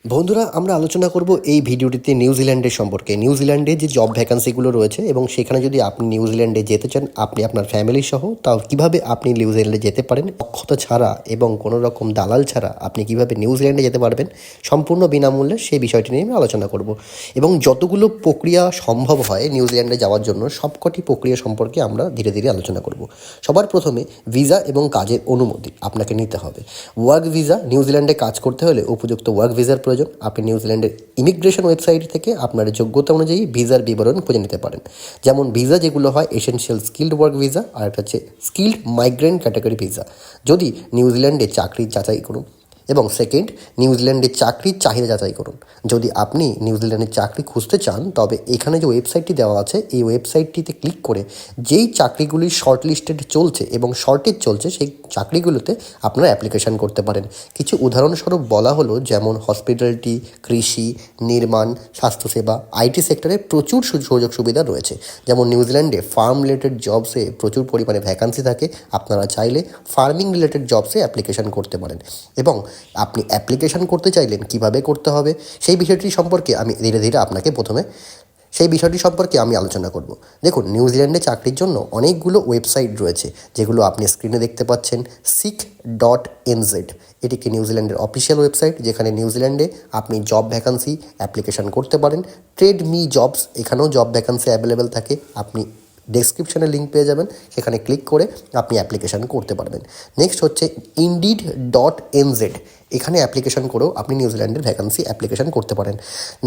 বন্ধুরা, আমরা আলোচনা করব এই ভিডিওটিতে নিউজিল্যান্ডের সম্পর্কে। নিউজিল্যান্ডে যে জব ভ্যাকান্সিগুলো রয়েছে এবং সেখানে যদি আপনি নিউজিল্যান্ডে যেতে চান আপনি আপনার ফ্যামিলি সহ, তাও কিভাবে আপনি নিউজিল্যান্ডে যেতে পারেন দক্ষতা ছাড়া এবং কোনো রকম দালাল ছাড়া আপনি কিভাবে নিউজিল্যান্ডে যেতে পারবেন সম্পূর্ণ বিনামূল্যে, সেই বিষয়টি নিয়ে আমি আলোচনা করব। এবং যতগুলো প্রক্রিয়া সম্ভব হয় নিউজিল্যান্ডে যাওয়ার জন্য সবকটি প্রক্রিয়া সম্পর্কে আমরা ধীরে ধীরে আলোচনা করব। সবার প্রথমে ভিসা এবং কাজের অনুমতি আপনাকে নিতে হবে। ওয়ার্ক ভিসা, নিউজিল্যান্ডে কাজ করতে হলে উপযুক্ত ওয়ার্ক ভিসার প্রয়োজন। আপনি নিউজিল্যান্ডের ইমিগ্রেশন ওয়েবসাইট থেকে আপনার যোগ্যতা অনুযায়ী ভিসার বিবরণ খুঁজে নিতে পারেন। যেমন ভিসা যেগুলো হয় এসেনশিয়াল স্কিল্ড ওয়ার্ক ভিসা, আর একটা হচ্ছে স্কিল্ড মাইগ্রেন্ট ক্যাটাগরি ভিসা, যদি নিউজিল্যান্ডে চাকরির যাচাই করুন। এবং সেকেন্ড, নিউজিল্যান্ডের চাকরির চাহিদা যাচাই করুন। যদি আপনি নিউজিল্যান্ডের চাকরি খুঁজতে চান তবে এখানে যে ওয়েবসাইটটি দেওয়া আছে এই ওয়েবসাইটটিতে ক্লিক করে যেই চাকরিগুলি শর্ট লিস্টেড চলছে এবং শর্টেজ চলছে সেই চাকরিগুলোতে আপনারা অ্যাপ্লিকেশান করতে পারেন। কিছু উদাহরণস্বরূপ বলা হলো, যেমন হসপিটালিটি, কৃষি, নির্মাণ, স্বাস্থ্যসেবা, আইটি সেক্টরে প্রচুর সুযোগ সুবিধা রয়েছে। যেমন নিউজিল্যান্ডে ফার্ম রিলেটেড জবসে প্রচুর পরিমাণে ভ্যাকান্সি থাকে, আপনারা চাইলে ফার্মিং রিলেটেড জবসে অ্যাপ্লিকেশান করতে পারেন। এবং আপনি অ্যাপ্লিকেশান করতে চাইলেন কিভাবে করতে হবে সেই বিষয়টি সম্পর্কে আমি ধীরে ধীরে আপনাকে সেই বিষয়টি সম্পর্কে আমি আলোচনা করব। দেখুন, নিউজিল্যান্ডে চাকরির জন্য অনেকগুলো ওয়েবসাইট রয়েছে যেগুলো আপনি স্ক্রিনে দেখতে পাচ্ছেন। seek.nz এটি কি নিউজিল্যান্ডের অফিসিয়াল ওয়েবসাইট, যেখানে নিউজিল্যান্ডে আপনি জব ভ্যাকান্সি অ্যাপ্লিকেশান করতে পারেন। ট্রেড মি জবস, এখানেও জব ভ্যাকান্সি অ্যাভেলেবেল থাকে, আপনি ডেসক্রিপশানে লিঙ্ক পেয়ে যাবেন, সেখানে ক্লিক করে আপনি অ্যাপ্লিকেশান করতে পারবেন। নেক্সট হচ্ছে indeed.nz, এখানে অ্যাপ্লিকেশান করেও আপনি নিউজিল্যান্ডের ভ্যাকান্সি অ্যাপ্লিকেশান করতে পারেন।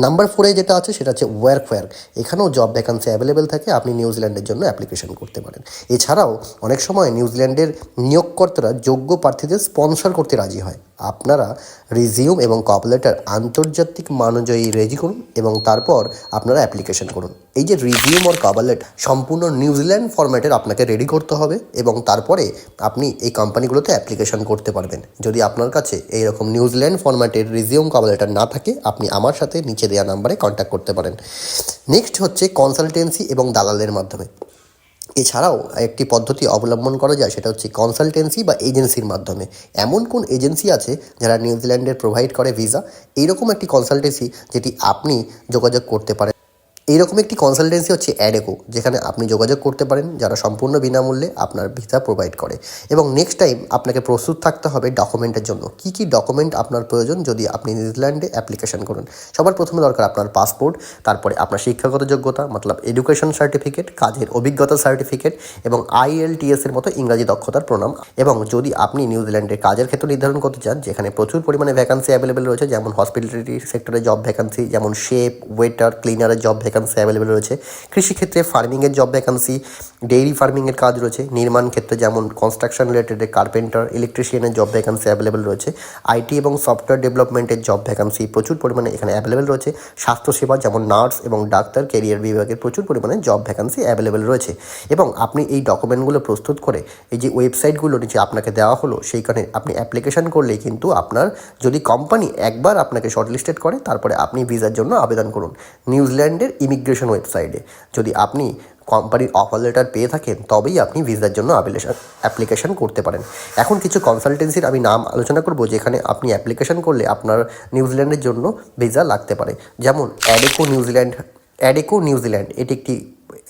নাম্বার 4 যেটা আছে সেটা হচ্ছে ওয়ার্কফেয়ার, এখানেও জব ভ্যাকান্সি অ্যাভেলেবেল থাকে, আপনি নিউজিল্যান্ডের জন্য অ্যাপ্লিকেশান করতে পারেন। এছাড়াও অনেক সময় নিউজিল্যান্ডের নিয়োগকর্তারা যোগ্য প্রার্থীদের স্পন্সর করতে রাজি হয়। আপনারা রিজিউম এবং কভার লেটার আন্তর্জাতিক মান অনুযায়ী রেডি করুন এবং তারপর আপনারা অ্যাপ্লিকেশান করুন। এই যে রিজিউম আর কভার লেটার সম্পূর্ণ নিউজিল্যান্ড ফরম্যাটের আপনাকে রেডি করতে হবে এবং তারপরে আপনি এই কোম্পানিগুলোতে অ্যাপ্লিকেশান করতে পারবেন। যদি আপনার কাছে এইরকম নিউজিল্যান্ড ফরম্যাটের রিজিউম কভার লেটার না থাকে আপনি আমার সাথে নিচে দেওয়া নাম্বারে কন্ট্যাক্ট করতে পারেন। নেক্সট হচ্ছে কনসালটেন্সি এবং দালালের মাধ্যমে। এছাড়াও একটি পদ্ধতি অবলম্বন করা যায়, সেটা হচ্ছে কনসালটেন্সি বা এজেন্সির মাধ্যমে। এমন কোন এজেন্সি আছে যারা নিউজিল্যান্ডের প্রোভাইড করে ভিসা, এইরকম একটি কনসালটেন্সি যেটি আপনি যোগাযোগ করতে পারেন। এইরকম একটি কনসালটেন্সি হচ্ছে অ্যাডেকো, যেখানে আপনি যোগাযোগ করতে পারেন, যারা সম্পূর্ণ বিনামূল্যে আপনার ভিসা প্রোভাইড করে। এবং নেক্সট টাইম আপনাকে প্রস্তুত থাকতে হবে ডকুমেন্টের জন্য। কী কী ডকুমেন্ট আপনার প্রয়োজন যদি আপনি নিউজিল্যান্ডে অ্যাপ্লিকেশন করুন? সবার প্রথমে দরকার আপনার পাসপোর্ট, তারপরে আপনার শিক্ষাগত যোগ্যতা মতলব এডুকেশন সার্টিফিকেট, কাজের অভিজ্ঞতা সার্টিফিকেট এবং IELTS এর মতো ইংরাজি দক্ষতার প্রমাণ। এবং যদি আপনি নিউজিল্যান্ডে কাজের ক্ষেত্র নির্ধারণ করতে চান, যেখানে প্রচুর পরিমাণে ভ্যাকান্সি অ্যাভেলেবেল রয়েছে, যেমন হসপিটালিটি সেক্টরে জব ভ্যাকান্সি, যেমন শেফ, ওয়েটার, ক্লিনারের জব ভ্যাকান্সি অ্যাভেলেবেল রয়েছে। কৃষিক্ষেত্রে ফার্মিংয়ের জব ভ্যাকান্সি, ডেইরি ফার্মিংয়ের কাজ রয়েছে। নির্মাণ ক্ষেত্রে যেমন কনস্ট্রাকশন রিলেটেড কার্পেন্টার, ইলেকট্রিশিয়ানের জব ভ্যাকান্সি অ্যাভেলেবেল রয়েছে। আইটি এবং সফটওয়্যার ডেভেলপমেন্টের জব ভ্যাকান্সি প্রচুর পরিমাণে এখানে অ্যাভেলেবেল রয়েছে। স্বাস্থ্যসেবা যেমন নার্স এবং ডাক্তার, ক্যারিয়ার বিভাগের প্রচুর পরিমাণে জব ভ্যাকান্সি অ্যাভেলেবেল রয়েছে। এবং আপনি এই ডকুমেন্টগুলো প্রস্তুত করে এই যে ওয়েবসাইটগুলো নিচে আপনাকে দেওয়া হলো সেইখানে আপনি অ্যাপ্লিকেশন করলেই কিন্তু আপনার, যদি কোম্পানি একবার আপনাকে শর্টলিস্টেড করে তারপরে আপনি ভিসার জন্য আবেদন করুন নিউজিল্যান্ডের ইমিগ্রেশন ওয়েবসাইটে। যদি আপনি কোম্পানির অফার লেটার পেয়ে থাকেন তবেই আপনি ভিসার জন্য অ্যাপ্লিকেশন করতে পারেন। এখন কিছু কনসালটেন্সির আমি নাম আলোচনা করব যেখানে আপনি অ্যাপ্লিকেশন করলে আপনার নিউজিল্যান্ডের জন্য ভিসা লাগতে পারে। যেমন অ্যাডেকো নিউজিল্যান্ড, এটি একটি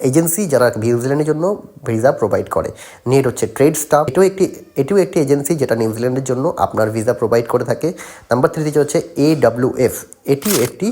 এজেন্সি যারা নিউজিল্যান্ডের জন্য ভিসা প্রোভাইড করে। নেট হচ্ছে ট্রেড স্টাফ, এটিও একটি এজেন্সি যেটা নিউজিল্যান্ডের জন্য আপনার ভিসা প্রোভাইড করে থাকে। নাম্বার 3 হচ্ছে AWF, এটি একটি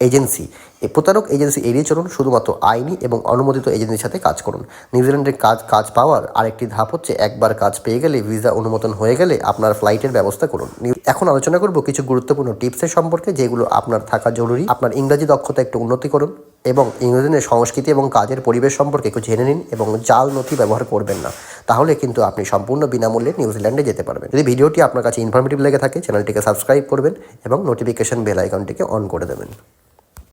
এজেন্সি। এই প্রতারক এজেন্সি এড়িয়ে চলুন, শুধুমাত্র আইনি এবং অনুমোদিত এজেন্সির সাথে কাজ করুন। নিউজিল্যান্ডের কাজ পাওয়ার আরেকটি ধাপ হচ্ছে একবার কাজ পেয়ে গেলে, ভিসা অনুমোদন হয়ে গেলে আপনার ফ্লাইটের ব্যবস্থা করুন। এখন আলোচনা করব কিছু গুরুত্বপূর্ণ টিপসের সম্পর্কে যেগুলো আপনার থাকা জরুরি। আপনার ইংরাজি দক্ষতা একটু উন্নতি করুন এবং ইংল্যান্ডের সংস্কৃতি এবং কাজের পরিবেশ সম্পর্কে একটু জেনে নিন এবং জাল নথি ব্যবহার করবেন না, তাহলে কিন্তু আপনি সম্পূর্ণ বিনামূল্যে নিউজিল্যান্ডে যেতে পারবেন। যদি ভিডিওটি আপনার কাছে ইনফরমেটিভ লেগে থাকে চ্যানেলটিকে সাবস্ক্রাইব করবেন এবং নোটিফিকেশন বেল আইকনটিকে অন করে দেবেন।